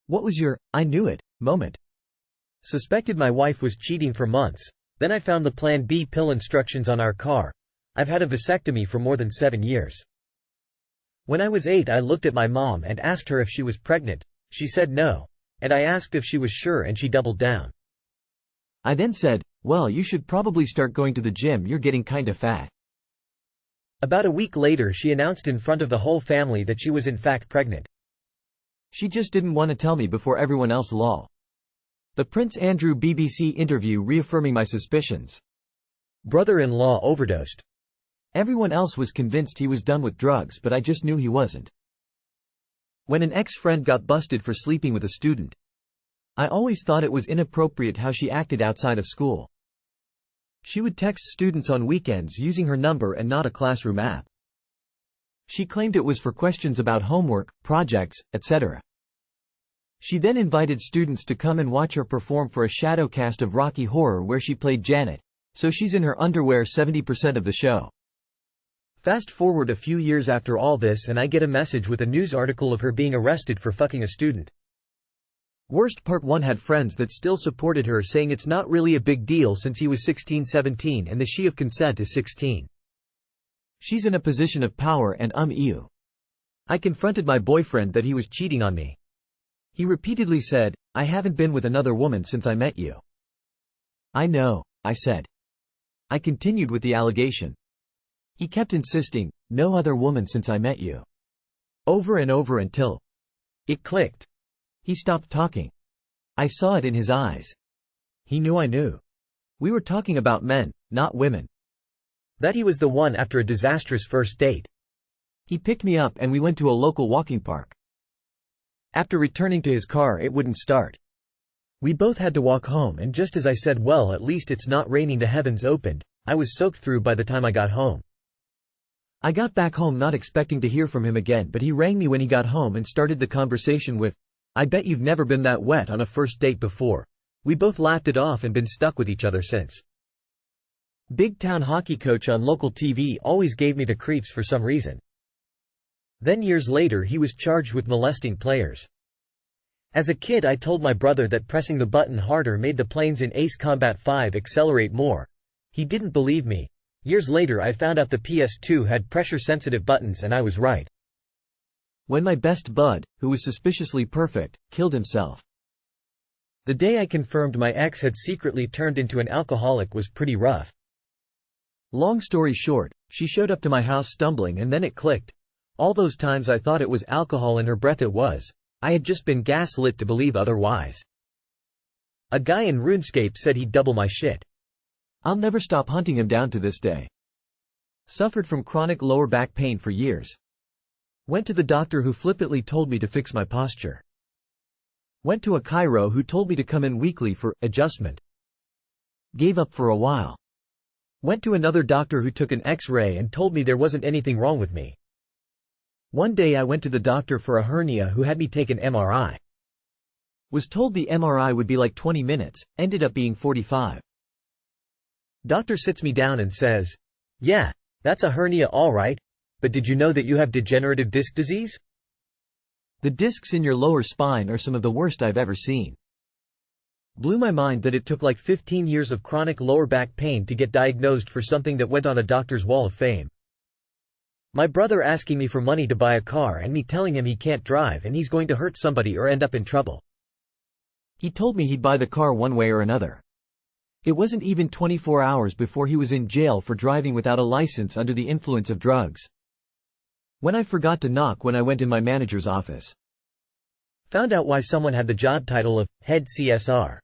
What was your "I knew it" moment? Suspected my wife was cheating for months. Then I found the Plan B pill instructions on our car. I've had a vasectomy for more than 7 years. When I was 8, I looked at my mom and asked her if she was pregnant. She said no. And I asked if she was sure and she doubled down. I then said, "Well, you should probably start going to the gym, you're getting kinda fat." About a week later she announced in front of the whole family that she was in fact pregnant. She just didn't want to tell me before everyone else lol. The Prince Andrew BBC interview reaffirming my suspicions. Brother-in-law overdosed. Everyone else was convinced he was done with drugs, but I just knew he wasn't. When an ex-friend got busted for sleeping with a student, I always thought it was inappropriate how she acted outside of school. She would text students on weekends using her number and not a classroom app. She claimed it was for questions about homework, projects, etc. She then invited students to come and watch her perform for a shadow cast of Rocky Horror where she played Janet, so she's in her underwear 70% of the show. Fast forward a few years after all this and I get a message with a news article of her being arrested for fucking a student. Worst part, one had friends that still supported her, saying it's not really a big deal since he was 16-17 and the she of consent is 16. She's in a position of power and ew. I confronted my boyfriend that he was cheating on me. He repeatedly said, "I haven't been with another woman since I met you." "I know," I said. I continued with the allegation. He kept insisting, "No other woman since I met you." Over and over until it clicked. He stopped talking. I saw it in his eyes. He knew I knew. We were talking about men, not women. That he was the one after a disastrous first date. He picked me up and we went to a local walking park. After returning to his car, it wouldn't start. We both had to walk home, and just as I said, "Well, at least it's not raining," the heavens opened. I was soaked through by the time I got home. I got back home not expecting to hear from him again, but he rang me when he got home and started the conversation with, "I bet you've never been that wet on a first date before." We both laughed it off and been stuck with each other since. Big town hockey coach on local TV always gave me the creeps for some reason. Then years later he was charged with molesting players. As a kid I told my brother that pressing the button harder made the planes in Ace Combat 5 accelerate more. He didn't believe me. Years later I found out the PS2 had pressure-sensitive buttons and I was right. When my best bud, who was suspiciously perfect, killed himself. The day I confirmed my ex had secretly turned into an alcoholic was pretty rough. Long story short, she showed up to my house stumbling and then it clicked. All those times I thought it was alcohol in her breath, it was. I had just been gaslit to believe otherwise. A guy in RuneScape said he'd double my shit. I'll never stop hunting him down to this day. Suffered from chronic lower back pain for years. Went to the doctor who flippantly told me to fix my posture. Went to a chiro who told me to come in weekly for adjustment. Gave up for a while. Went to another doctor who took an X-ray and told me there wasn't anything wrong with me. One day I went to the doctor for a hernia who had me take an MRI. Was told the MRI would be like 20 minutes, ended up being 45. Doctor sits me down and says, "Yeah, that's a hernia all right, but did you know that you have degenerative disc disease? The discs in your lower spine are some of the worst I've ever seen." Blew my mind that it took like 15 years of chronic lower back pain to get diagnosed for something that went on a doctor's wall of fame. My brother asking me for money to buy a car and me telling him he can't drive and he's going to hurt somebody or end up in trouble. He told me he'd buy the car one way or another. It wasn't even 24 hours before he was in jail for driving without a license under the influence of drugs. When I forgot to knock when I went in my manager's office. Found out why someone had the job title of head CSR.